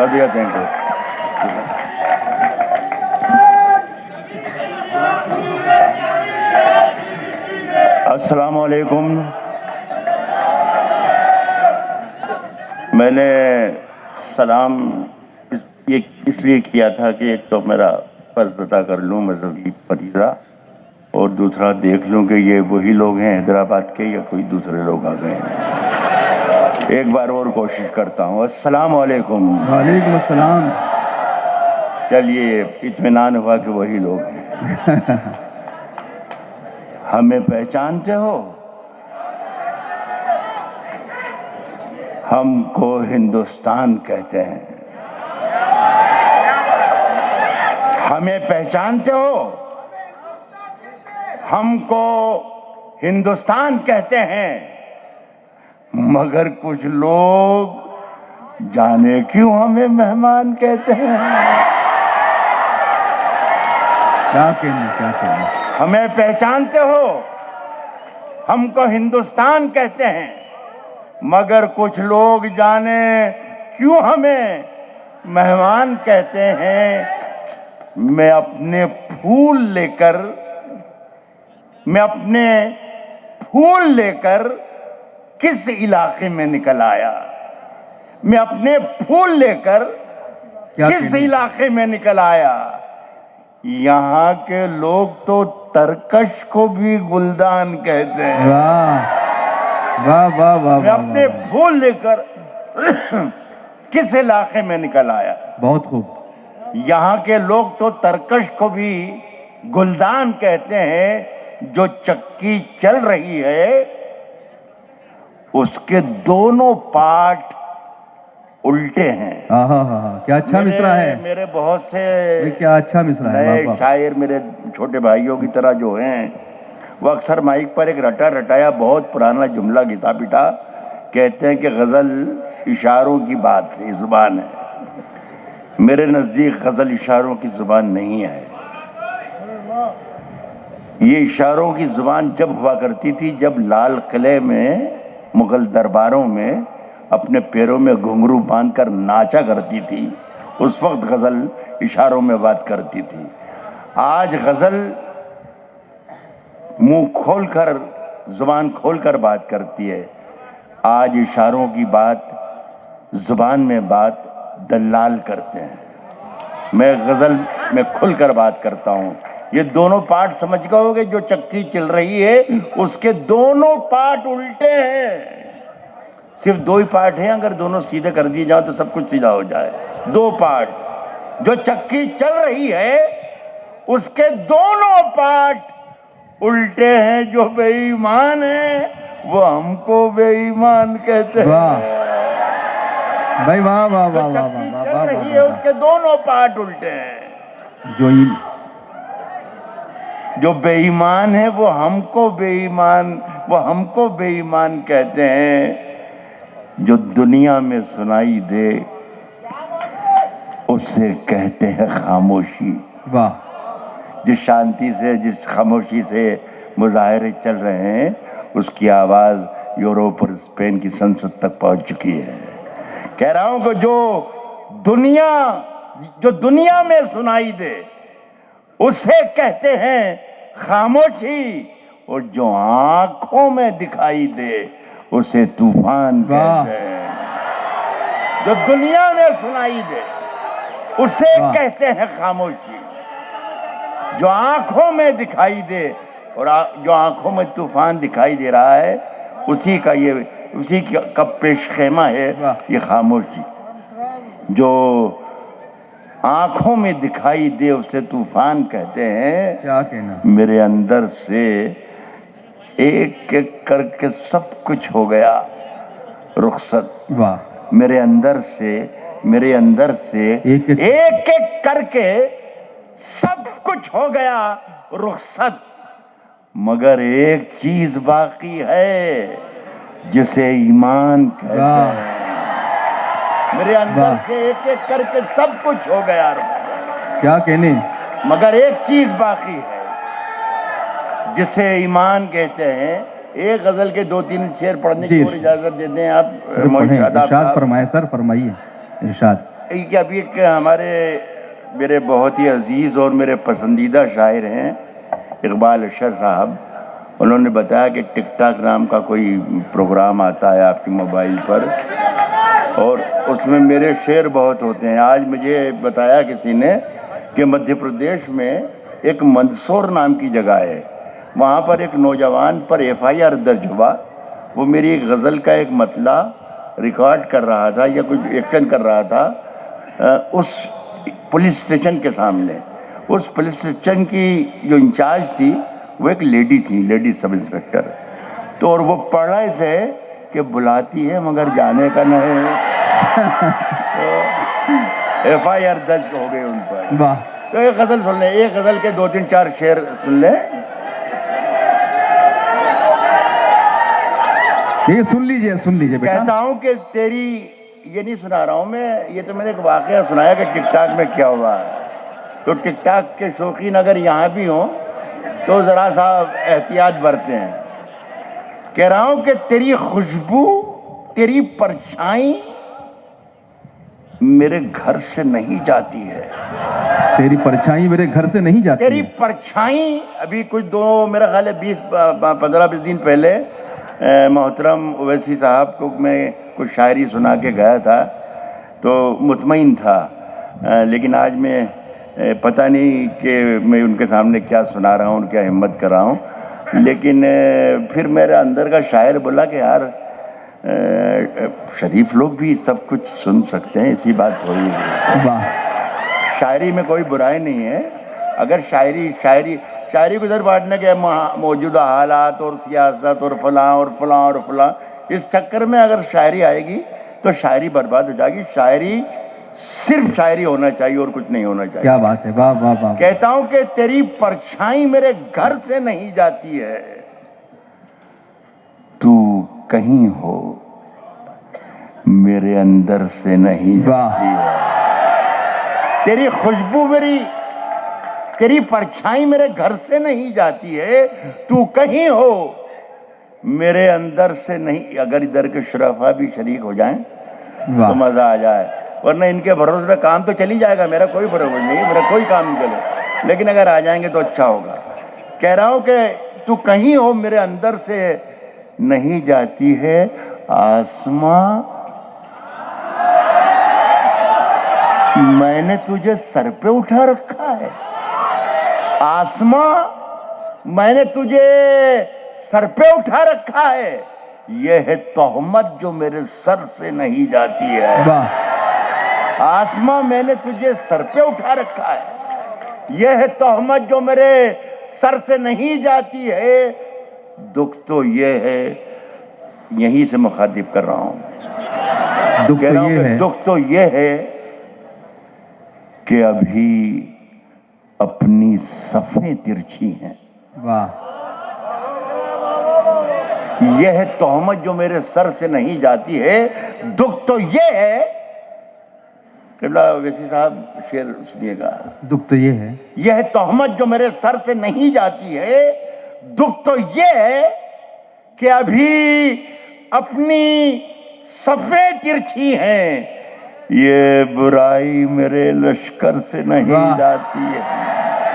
Thank you. السلام علیکم. میں نے سلام یہ اس لیے کیا تھا کہ ایک تو میرا فرض ادا کر لوں مذہبی فریضہ، اور دوسرا دیکھ لوں کہ یہ وہی لوگ ہیں حیدرآباد کے یا کوئی دوسرے لوگ آ گئے ہیں. ایک بار اور کوشش کرتا ہوں. السلام علیکم. وعلیکم السلام. چلیے اطمینان ہوا کہ وہی لوگ ہیں. ہمیں پہچانتے ہو؟ ہم کو ہندوستان کہتے ہیں. ہمیں پہچانتے ہو؟ ہم کو ہندوستان کہتے ہیں. مگر کچھ لوگ جانے کیوں ہمیں مہمان کہتے ہیں. کیا کہنا. ہمیں پہچانتے ہو؟ ہم کو ہندوستان کہتے ہیں. مگر کچھ لوگ جانے کیوں ہمیں مہمان کہتے ہیں. میں اپنے پھول لے کر کس علاقے میں نکل آیا. میں اپنے پھول لے کر کس علاقے میں نکل آیا. یہاں کے لوگ تو ترکش کو بھی گلدان کہتے ہیں. واہ واہ واہ. میں اپنے پھول لے کر کس علاقے میں نکل آیا. بہت خوب. یہاں کے لوگ تو ترکش کو بھی گلدان کہتے ہیں. جو چکی چل رہی ہے اس کے دونوں پارٹ الٹے ہیں. کیا اچھا مصرع ہے. میرے بہت سے کیا اچھا مصرع ہے. نئے شاعر میرے چھوٹے بھائیوں کی طرح جو ہیں وہ اکثر مائک پر ایک رٹا رٹایا بہت پرانا جملہ گھتا پٹا کہتے ہیں کہ غزل اشاروں کی بات ہے، زبان ہے. میرے نزدیک غزل اشاروں کی زبان نہیں ہے. یہ اشاروں کی زبان جب ہوا کرتی تھی جب لال قلعے میں مغل درباروں میں اپنے پیروں میں گھنگرو باندھ کر ناچا کرتی تھی، اس وقت غزل اشاروں میں بات کرتی تھی. آج غزل منہ کھول کر زبان کھول کر بات کرتی ہے. آج اشاروں کی بات زبان میں بات دلال کرتے ہیں. میں غزل میں کھل کر بات کرتا ہوں. یہ دونوں پارٹ سمجھ گئے ہوگے. جو چکی چل رہی ہے اس کے دونوں پارٹ الٹے ہیں. صرف دو ہی پارٹ ہیں، اگر دونوں سیدھے کر دیے جاؤ تو سب کچھ سیدھا ہو جائے. دو پارٹ. جو چکی چل رہی ہے اس کے دونوں پارٹ الٹے ہیں. جو بے ایمان ہیں وہ ہم کو بے ایمان کہتے ہیں. بھائی واہ واہ واہ واہ. چل رہی ہے اس کے دونوں پارٹ الٹے ہیں. جو بے ایمان ہے وہ ہم کو بے ایمان کہتے ہیں. جو دنیا میں سنائی دے اسے کہتے ہیں خاموشی. واہ. جس شانتی سے جس خاموشی سے مظاہرے چل رہے ہیں اس کی آواز یورپ اور اسپین کی سنسد تک پہنچ چکی ہے. کہہ رہا ہوں کہ جو دنیا میں سنائی دے اسے کہتے ہیں خاموشی، اور جو آنکھوں میں دکھائی دے اسے طوفان کہتے ہیں. جو دنیا میں سنائی دے اسے کہتے ہیں خاموشی، جو آنکھوں میں دکھائی دے، اور جو آنکھوں میں طوفان دکھائی دے رہا ہے اسی کا پیش خیمہ ہے یہ خاموشی. جو آنکھوں میں دکھائی دے اسے طوفان کہتے ہیں. کیا کہنا. میرے میرے اندر سے ایک ایک کر کے سب کچھ ہو گیا رخصت. واہ. میرے اندر سے ایک ایک کر کے سب کچھ ہو گیا رخصت. مگر ایک چیز باقی ہے جسے ایمان کہتے ہیں. میرے اندر سے ایک ایک کر کے سب کچھ ہو گیا رخصت. کیا کہنے. مگر ایک چیز باقی ہے جسے ایمان کہتے ہیں. ایک غزل کے 2-3 شعر پڑھنے کی اور اجازت دیتے ہیں آپ. ارشاد فرمائے سر، فرمائیے ارشاد. کہ ابھی ایک ہمارے میرے بہت ہی عزیز اور میرے پسندیدہ شاعر ہیں اقبال اشر صاحب، انہوں نے بتایا کہ ٹک ٹاک نام کا کوئی پروگرام آتا ہے آپ کے موبائل پر، اور اس میں میرے شعر بہت ہوتے ہیں۔ آج مجھے بتایا کسی نے کہ مدھیہ پردیش میں ایک مندسور نام کی جگہ ہے، وہاں پر ایک نوجوان پر FIR درج ہوا، وہ میری ایک غزل کا ایک مطلع ریکارڈ کر رہا تھا یا کچھ ایکشن کر رہا تھا اس پولیس اسٹیشن کے سامنے۔ اس پولیس اسٹیشن کی جو انچارج تھی وہ ایک لیڈی تھی، لیڈی سب انسپکٹر، تو اور وہ پڑھ رہے تھے کہ بلاتی ہے مگر جانے کا نہیں تو FIR درج ہو گئی ان پر۔ واہ تو ایک غزل سن لیں، ایک غزل کے 2-3-4 شعر سن لیں۔ یہ سن لیجئے بیٹا۔ کہتا ہوں کہ تیری، یہ نہیں سنا رہا ہوں میں، یہ تو میں نے ایک واقعہ سنایا کہ ٹک ٹاک میں کیا ہوا ہے، تو ٹک ٹاک کے شوقین اگر یہاں بھی ہوں تو ذرا سا احتیاط برتے ہیں۔ کہہ رہا ہوں کہ تیری خوشبو، تیری پرچھائی میرے گھر سے نہیں جاتی ہے، تیری پرچھائی میرے گھر سے نہیں جاتی تیری ہے۔ پرچھائی۔ ابھی کچھ میرا خیال ہے 15-20 دن پہلے محترم اویسی صاحب کو میں کچھ شاعری سنا کے گیا تھا تو مطمئن تھا، لیکن آج میں پتہ نہیں کہ میں ان کے سامنے کیا سنا رہا ہوں، کیا ہمت کر رہا ہوں، لیکن پھر میرے اندر کا شاعر بولا کہ یار شریف لوگ بھی سب کچھ سن سکتے ہیں، اسی بات تھوڑی ہے۔ واہ شاعری میں کوئی برائی نہیں ہے، اگر شاعری کو ادھر بانٹنے کے موجودہ حالات اور سیاست اور فلاں اور فلاں اور فلاں، اس چکر میں اگر شاعری آئے گی تو شاعری برباد ہو جائے گی۔ شاعری صرف شاعری ہونا چاہیے اور کچھ نہیں ہونا چاہیے۔ کیا بات ہے، واہ واہ واہ۔ کہتا ہوں کہ تیری پرچھائی میرے گھر سے نہیں جاتی ہے، تو کہیں ہو میرے اندر سے نہیں جاتی ہے۔ تیری خوشبو تیری پرچھائی میرے گھر سے نہیں جاتی ہے، تو کہیں ہو میرے اندر سے نہیں۔ اگر ادھر کے شرفا بھی شریک ہو جائیں تو مزہ آ جائے، ورنہ ان کے بھروسے پہ کام تو چلی جائے گا، میرا کوئی بھروسہ نہیں، میرا کوئی کام نہیں چلے، لیکن اگر آ جائیں گے تو اچھا ہوگا۔ کہہ رہا ہوں کہ تو کہیں ہو میرے اندر سے نہیں جاتی ہے، آسماں میں نے تجھے سر پہ اٹھا رکھا ہے، آسماں میں نے تجھے سر پہ اٹھا رکھا ہے، یہ ہے تہمت جو میرے سر سے نہیں جاتی ہے۔ آسماں میں نے تجھے سر پہ اٹھا رکھا ہے، یہ ہے تہمت جو میرے سر سے نہیں جاتی ہے، دکھ تو یہ ہے، یہیں سے مخاطب کر رہا ہوں، دکھ تو یہ ہے کہ ابھی اپنی صفیں ترچھی ہیں۔ واہ یہ ہے تہمت جو میرے سر سے نہیں جاتی ہے، دکھ تو یہ ہے، قبلہ ویسی صاحب شعر سنیے گا، دکھ تو یہ ہے، یہ ہے تہمت جو میرے سر سے نہیں جاتی ہے، دکھ تو یہ ہے کہ ابھی اپنی صفیں ترچھی ہیں، یہ برائی میرے لشکر سے نہیں جاتی ہے۔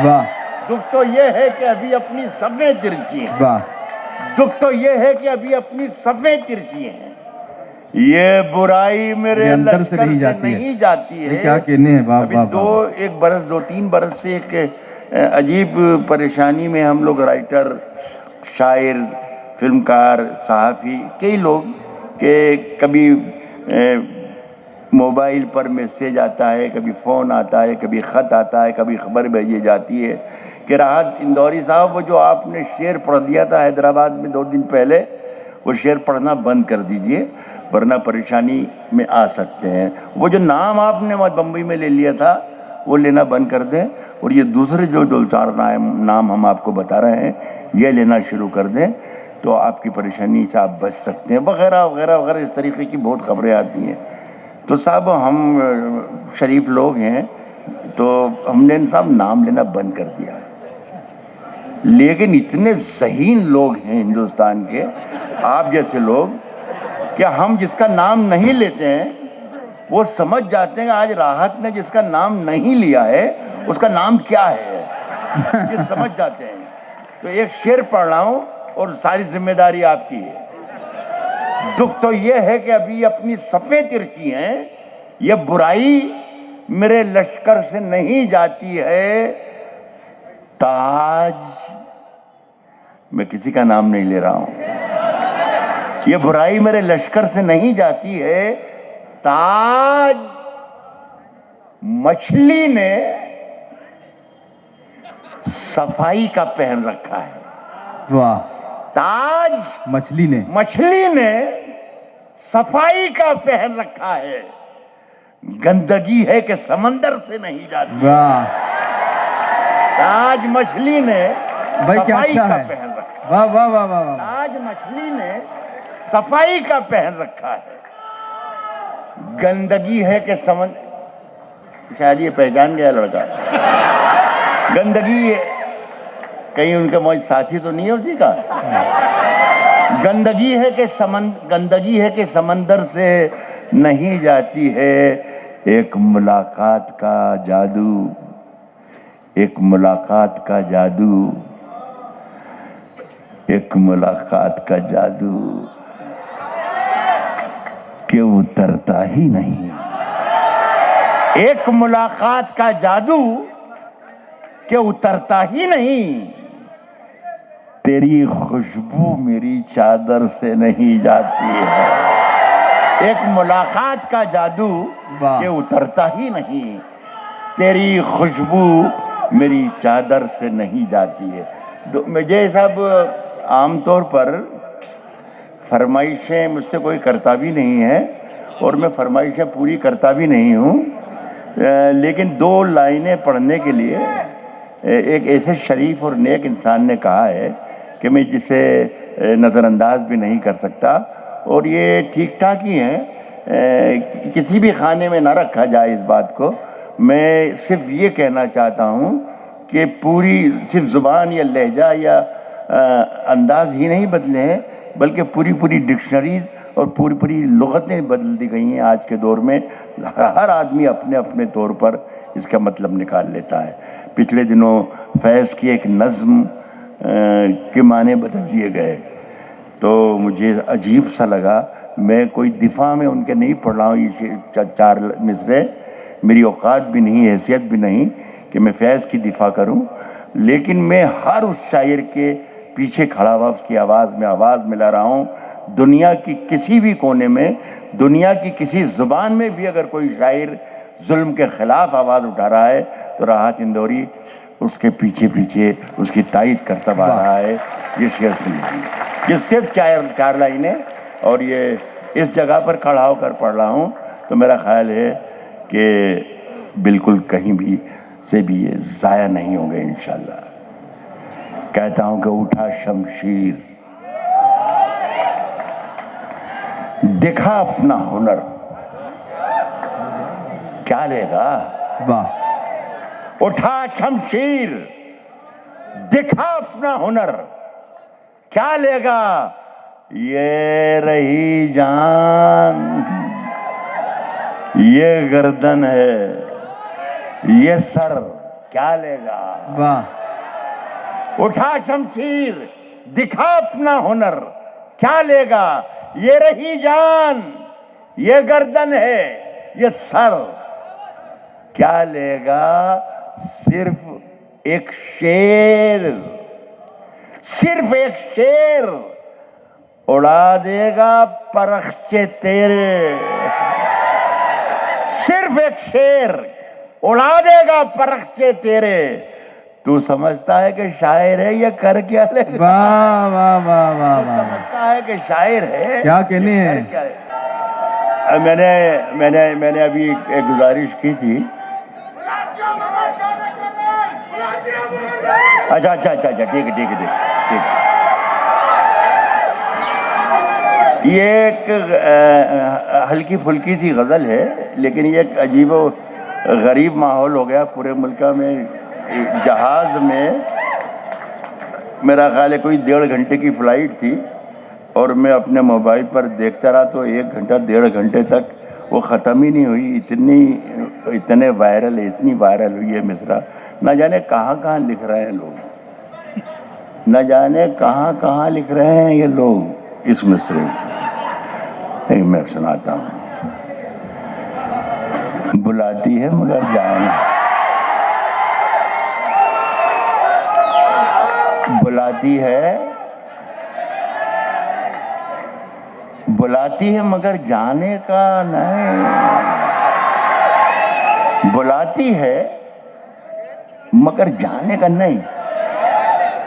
واہ دکھ تو یہ ہے کہ ابھی اپنی صفیں ترچھی ہیں، واہ دکھ تو یہ ہے کہ ابھی اپنی صفیں ترچھی ہیں، یہ برائی میرے لشکر سے نہیں جاتی ہے۔ کیا کہنے ہیں، واہ ابھی واہ 2-3 برس سے ایک عجیب پریشانی میں ہم لوگ رائٹر، شاعر، فلمکار، صحافی، کئی لوگ کہ کبھی موبائل پر میسیج آتا ہے، کبھی فون آتا ہے، کبھی خط آتا ہے، کبھی خبر بھیجی جاتی ہے کہ راحت اندوری صاحب وہ جو آپ نے شعر پڑھ دیا تھا حیدرآباد میں 2 دن پہلے، وہ شعر پڑھنا بند کر دیجئے ورنہ پریشانی میں آ سکتے ہیں۔ وہ جو نام آپ نے بمبئی میں لے لیا تھا وہ لینا بند کر دیں، اور یہ دوسرے جو 2-4 نام ہم آپ کو بتا رہے ہیں یہ لینا شروع کر دیں تو آپ کی پریشانی سے آپ بچ سکتے ہیں، وغیرہ وغیرہ وغیرہ، اس طریقے کی بہت خبریں آتی ہیں۔ تو صاحب ہم شریف لوگ ہیں تو ہم نے صاحب نام لینا بند کر دیا، لیکن اتنے ذہین لوگ ہیں ہندوستان کے، آپ جیسے لوگ، کہ ہم جس کا نام نہیں لیتے ہیں وہ سمجھ جاتے ہیں کہ آج راحت نے جس کا نام نہیں لیا ہے اس کا نام کیا ہے، یہ سمجھ جاتے ہیں۔ تو ایک شعر پڑھ رہا ہوں اور ساری ذمہ داری آپ کی ہے۔ دکھ تو یہ ہے کہ ابھی اپنی صفیں ترکی ہیں، یہ برائی میرے لشکر سے نہیں جاتی ہے، تاج، میں کسی کا نام نہیں لے رہا ہوں، یہ برائی میرے لشکر سے نہیں جاتی ہے، تاج مچھلی نے صفائی کا پہن رکھا ہے۔ واہ، تاج مچھلی نے صفائی کا پہن رکھا ہے، گندگی ہے کہ سمندر سے نہیں جاتی۔ واہ تاج مچھلی نے بھائی کیا صفائی اچھا کا ہے، پہن رکھا ہے، واہ واہ واہ واہ واہ، تاج مچھلی نے صفائی کا پہن رکھا ہے، گندگی ہے کہ شاید یہ پہچان گیا لڑکا، گندگی ہے، کہیں ان کے موج ساتھی تو نہیں ہے اسی کا، گندگی ہے کہ سمندر سے نہیں جاتی ہے، ایک ملاقات کا جادو، ایک ملاقات کا جادو، ایک ملاقات کا جادو کہ اترتا ہی نہیں، ایک ملاقات کا جادو کہ اترتا ہی نہیں، تیری خوشبو میری چادر سے نہیں جاتی ہے، ایک ملاقات کا جادو کہ اترتا ہی نہیں، تیری خوشبو میری چادر سے نہیں جاتی ہے۔ مجھے صاحب عام طور پر فرمائشیں مجھ سے کوئی کرتا بھی نہیں ہے اور میں فرمائشیں پوری کرتا بھی نہیں ہوں، لیکن 2 لائنیں پڑھنے کے لیے ایک ایسے شریف اور نیک انسان نے کہا ہے کہ میں جسے نظر انداز بھی نہیں کر سکتا، اور یہ ٹھیک ٹھاک ہی ہیں، کسی بھی خانے میں نہ رکھا جائے اس بات کو۔ میں صرف یہ کہنا چاہتا ہوں کہ پوری صرف زبان یا لہجہ یا انداز ہی نہیں بدلے ہیں، بلکہ پوری ڈکشنریز اور پوری لغتیں بدل دی گئی ہیں آج کے دور میں، ہر آدمی اپنے اپنے طور پر اس کا مطلب نکال لیتا ہے۔ پچھلے دنوں فیض کی ایک نظم کے معنی بدل دیے گئے تو مجھے عجیب سا لگا، میں کوئی دفاع میں ان کے نہیں پڑھ رہا ہوں، یہ 4 مصرے میری اوقات بھی نہیں، حیثیت بھی نہیں کہ میں فیض کی دفاع کروں، لیکن میں ہر اس شاعر کے پیچھے کھڑا ہوا اس کی آواز میں آواز ملا رہا ہوں۔ دنیا کی کسی بھی کونے میں، دنیا کی کسی زبان میں بھی اگر کوئی شاعر ظلم کے خلاف آواز اٹھا رہا ہے تو راحت اندوری اس کے پیچھے اس کی تائید کرتا آ رہا ہے۔ یہ شعر سنیے، یہ صرف 4 لائنیں، اور یہ اس جگہ پر کھڑا ہو کر پڑھ رہا ہوں، تو میرا خیال ہے کہ بالکل کہیں بھی سے بھی یہ ضائع نہیں ہوں گے انشاءاللہ۔ کہتا ہوں کہ اٹھا شمشیر، دکھا اپنا ہنر، کیا لے گا؟ واہ، اٹھا شمشیر، دکھا اپنا ہنر، کیا لے گا؟ یہ رہی جان، یہ گردن ہے، یہ سر، کیا لے گا؟ واہ، اٹھا شمشیر، دکھا اپنا ہنر، کیا لے گا؟ یہ رہی جان، یہ گردن ہے، یہ سر، کیا لے گا؟ صرف ایک شیر، صرف ایک شیر اڑا دے گا پرخچے تیرے، صرف ایک شیر اڑا دے گا پرخچے تیرے، تو سمجھتا ہے کہ شاعر ہے یہ کر کیا لے گا؟ واہ واہ واہ واہ واہ، سمجھتا ہے کہ شاعر ہے کیا کہنے ہیں؟ میں نے ابھی ایک گزارش کی تھی، اچھا ٹھیک ہے، یہ ایک ہلکی پھلکی سی غزل ہے، لیکن یہ ایک عجیب و غریب ماحول ہو گیا پورے ملک میں۔ جہاز میں میرا خیال ہے کوئی 1.5 گھنٹے کی فلائٹ تھی، اور میں اپنے موبائل پر دیکھتا رہا تو 1 گھنٹہ 1.5 گھنٹے تک وہ ختم ہی نہیں ہوئی، اتنے وائرل، اتنی وائرل ہوئی ہے مصرع، نہ جانے کہاں کہاں لکھ رہے ہیں لوگ، نہ جانے کہاں کہاں لکھ رہے ہیں یہ لوگ اس مصرع کو۔ میں سناتا ہوں۔ بلاتی ہے مگر جان، بلاتی ہے مگر جانے کا نہیں، بلاتی ہے مگر جانے کا نہیں،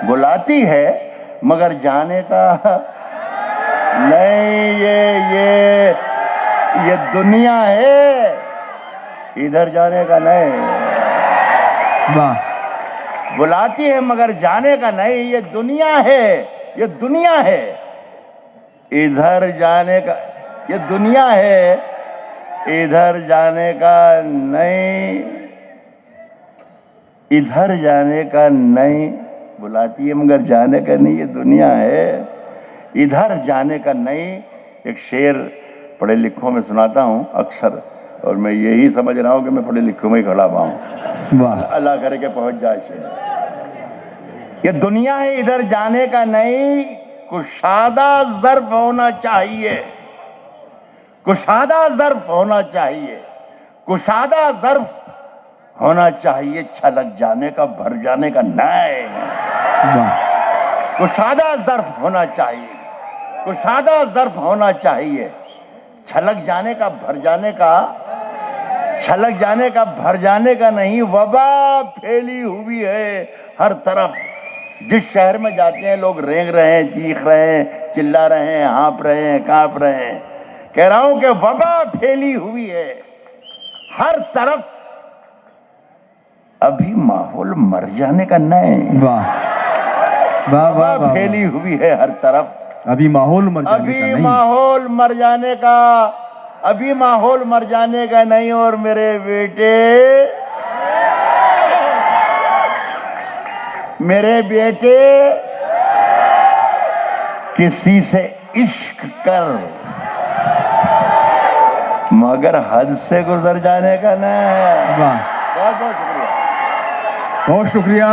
بلاتی ہے مگر جانے کا نہیں، یہ دنیا ہے، ادھر جانے کا نہیں۔ واہ بلاتی ہے مگر جانے کا نہیں، یہ دنیا ہے، یہ دنیا ہے، ادھر جانے کا، یہ دنیا ہے، ادھر جانے کا نہیں، ادھر جانے کا نہیں۔ بلاتی ہے مگر جانے کا نہیں، یہ دنیا ہے، ادھر جانے کا نہیں۔ ایک شعر پڑھے لکھوں میں سناتا ہوں اکثر، اور میں یہی سمجھ رہا ہوں کہ میں پڑھے لکھوں میں ہی کھڑا پاؤں، واہ اللہ کرے کہ پہنچ جائے شعر۔ یہ دنیا ہے، ادھر جانے کا نہیں، کشادہ ظرف ہونا چاہیے، کشادہ ظرف ہونا چاہیے، کشادہ ظرف ہونا چاہیے، چھلک جانے کا بھر جانے کا نہیں۔ واہ کشادہ ظرف ہونا چاہیے، کشادہ ظرف ہونا چاہیے، چھلک جانے کا بھر جانے کا، چھلک جانے کا بھر جانے کا نہیں۔ وبا پھیلی ہوئی ہے ہر طرف، جس شہر میں جاتے ہیں لوگ رینگ رہے ہیں، چیخ رہے ہیں، چلا رہے ہیں، ہانپ رہے ہیں، کانپ رہے ہیں۔ کہہ رہا ہوں کہ وبا پھیلی ہوئی ہے ہر طرف، ابھی ماحول مر جانے کا نہیں۔ واہ واہ وبا واہ پھیلی ہوئی ہے ہر طرف، ابھی ماحول مر جانے کا ابھی نہیں۔ ماحول مر جانے کا، ابھی ماحول مر جانے کا نہیں۔ اور میرے بیٹے، میرے بیٹے، کسی سے عشق کر مگر حد سے گزر جانے کا نہیں۔ واہ بہت بہت شکریہ۔ بہت شکریہ